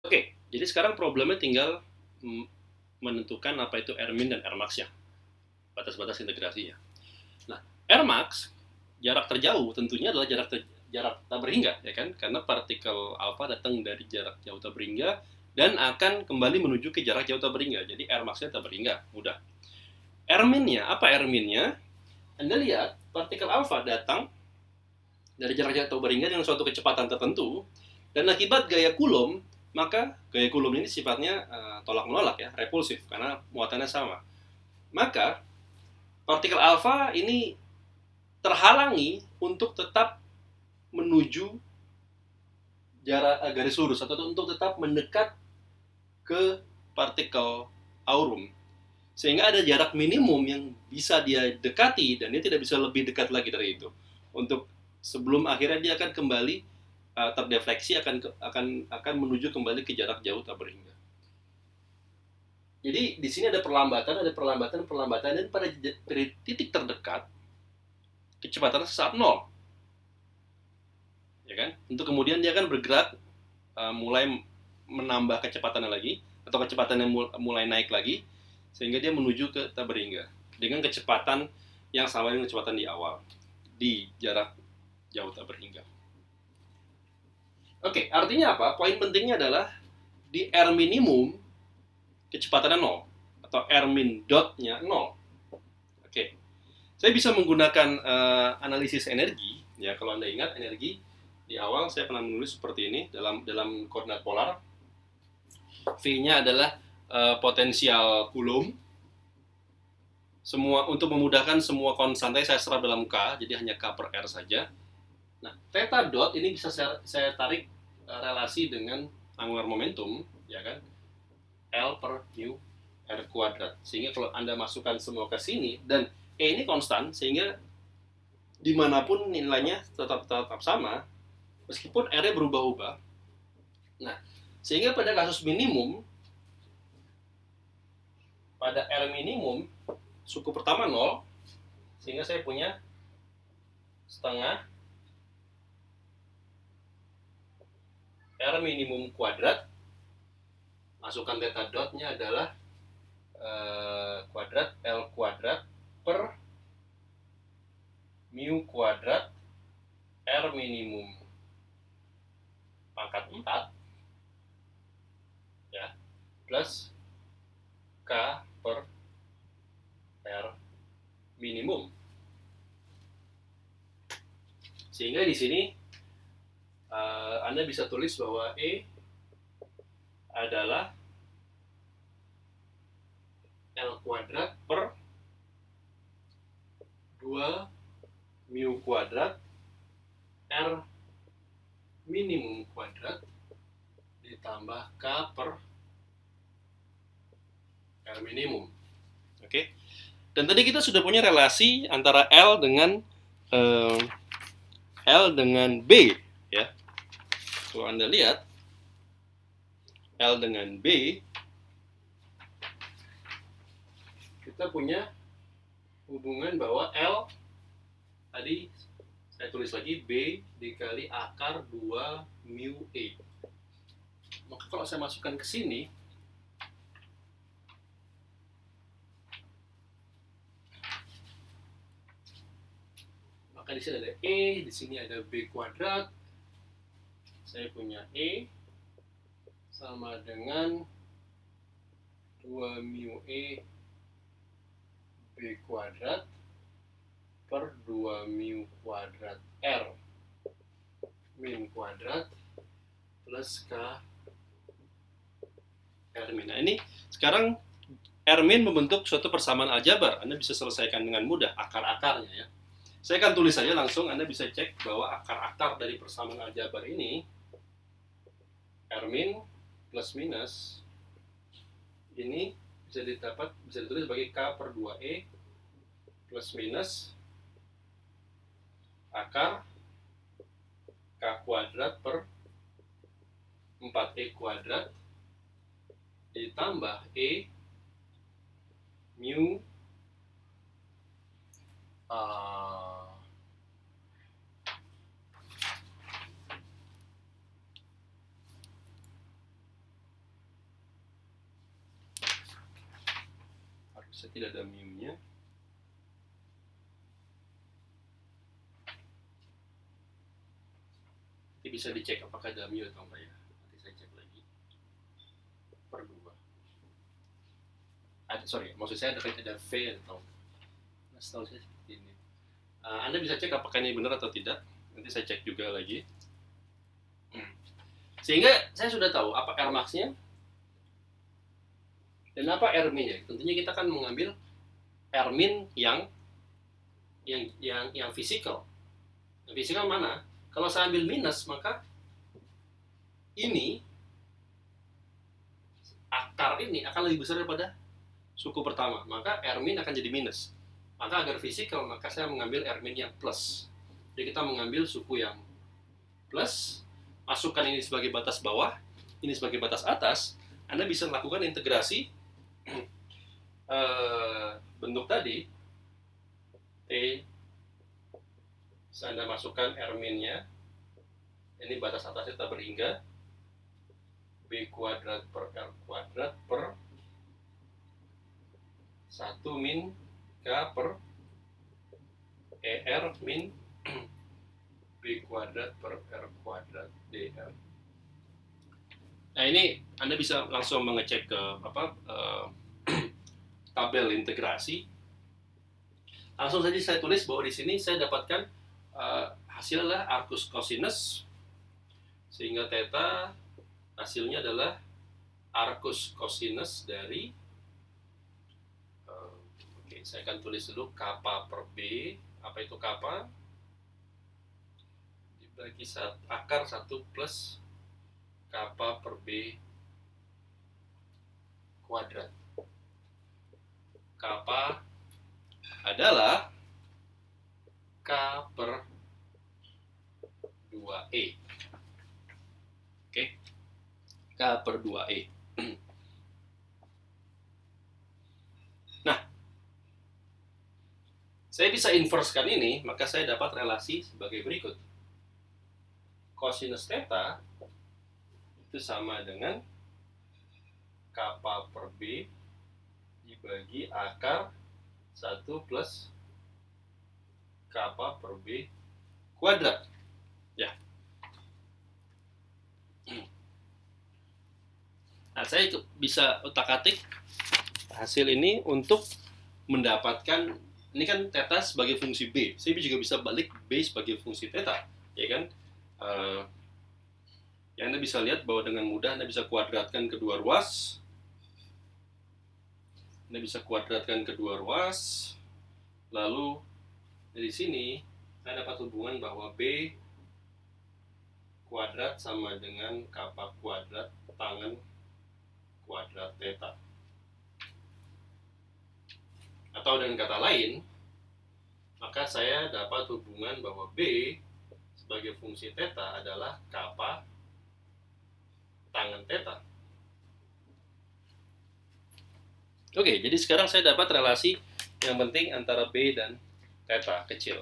Oke, jadi sekarang problemnya tinggal menentukan apa itu Rmin dan Rmax ya, batas-batas integrasinya. Nah, Rmax jarak terjauh tentunya adalah jarak tak berhingga, ya kan? Karena partikel alfa datang dari jarak jauh tak berhingga dan akan kembali menuju ke jarak jauh tak berhingga. Jadi Rmax-nya tak berhingga, mudah. Rmin-nya, apa Rmin-nya? Anda lihat partikel alfa datang dari jarak jauh tak berhingga dengan suatu kecepatan tertentu, dan akibat gaya Coulomb, maka gaya Coulomb ini sifatnya tolak-menolak ya, repulsif, karena muatannya sama. Maka partikel alfa ini terhalangi untuk tetap menuju jarak garis lurus atau untuk tetap mendekat ke partikel aurum, sehingga ada jarak minimum yang bisa dia dekati dan dia tidak bisa lebih dekat lagi dari itu untuk sebelum akhirnya dia akan kembali terdefleksi akan menuju kembali ke jarak jauh tak berhingga. Jadi di sini ada perlambatan dan pada titik terdekat kecepatan saat 0, ya kan? Untuk kemudian dia akan bergerak mulai menambah kecepatannya lagi atau kecepatannya mulai naik lagi sehingga dia menuju ke tak berhingga dengan kecepatan yang sama dengan kecepatan di awal di jarak jauh tak berhingga. Oke, artinya apa? Poin pentingnya adalah di R minimum kecepatannya 0 atau R min dotnya 0. Oke, saya bisa menggunakan analisis energi ya. Kalau Anda ingat energi di awal saya pernah menulis seperti ini dalam koordinat polar. V-nya adalah potensial Coulomb. Semua untuk memudahkan semua konstantai saya serap dalam K, jadi hanya K per R saja. Nah, theta dot ini bisa saya tarik relasi dengan angular momentum, ya kan? L per mu R kuadrat. Sehingga kalau Anda masukkan semua ke sini, dan E ini konstan, sehingga dimanapun nilainya tetap sama, meskipun R-nya berubah-ubah. Nah, sehingga pada kasus minimum, pada R minimum, suku pertama 0, sehingga saya punya setengah R minimum kuadrat, masukkan theta dotnya adalah kuadrat L kuadrat per mu kuadrat R minimum pangkat 4 ya, plus K per R minimum. Sehingga di sini Anda bisa tulis bahwa E adalah L kuadrat per 2 mu kuadrat R minimum kuadrat ditambah K per R minimum. Oke. Dan tadi kita sudah punya relasi antara L dengan B ya. Kalau Anda lihat L dengan B, kita punya hubungan bahwa L tadi saya tulis lagi B dikali akar 2 mu E. Maka kalau saya masukkan ke sini, maka di sini ada E, di sini ada B kuadrat. Saya punya E sama dengan 2 mu E B kuadrat per 2 mu kuadrat R min kuadrat plus K R min. Nah, ini sekarang R min membentuk suatu persamaan aljabar. Anda bisa selesaikan dengan mudah akar-akarnya ya. Saya akan tulis saja langsung, Anda bisa cek bahwa akar-akar dari persamaan aljabar ini R min plus minus ini bisa ditulis sebagai K per 2E plus minus akar K kuadrat per 4E kuadrat ditambah E mu Saya tidak ada mu-nya. Nanti bisa dicek apakah ada mu atau enggak ya. Nanti saya cek lagi. Per 2. Maksud saya ada V atau enggak. Setahu saya seperti ini. Anda bisa cek apakah ini benar atau tidak. Nanti saya cek juga lagi. Sehingga saya sudah tahu apa Rmax-nya dan apa Rmin-nya. Tentunya kita akan mengambil Rmin yang fisikal. Yang fisikal mana? Kalau saya ambil minus, maka ini akar ini akan lebih besar daripada suku pertama. Maka Rmin akan jadi minus. Maka agar fisikal, maka saya mengambil Rmin yang plus. Jadi kita mengambil suku yang plus, masukkan ini sebagai batas bawah, ini sebagai batas atas. Anda bisa melakukan integrasi bentuk tadi. T, Anda masukkan Rmin-nya. Ini batas atasnya tetap berhingga. B kuadrat per R kuadrat per 1 min K per ER min B kuadrat per R kuadrat DR. Nah, ini Anda bisa langsung mengecek ke tabel integrasi. Langsung saja saya tulis bahwa di sini saya dapatkan hasilnya arcus cosinus, sehingga theta hasilnya adalah arcus cosinus dari saya akan tulis dulu kappa per B. Apa itu kappa? Dibagi akar 1 plus kappa per B kuadrat. Kappa adalah K per 2E. Oke. K per 2E. Nah, saya bisa inversekan ini, maka saya dapat relasi sebagai berikut. Cosinus theta itu sama dengan kappa per B dibagi akar 1 plus kappa per B kuadrat. Ya. Nah, saya bisa otak-atik hasil ini untuk mendapatkan, ini kan theta sebagai fungsi B. Saya juga bisa balik B sebagai fungsi theta, ya kan? Yang Anda bisa lihat bahwa dengan mudah Anda bisa kuadratkan kedua ruas. Anda bisa kuadratkan kedua ruas. Lalu dari sini saya dapat hubungan bahwa B kuadrat sama dengan kappa kuadrat tangen kuadrat theta. Atau dengan kata lain, maka saya dapat hubungan bahwa B sebagai fungsi theta adalah kappa tangen theta. Oke, jadi sekarang saya dapat relasi yang penting antara B dan theta kecil.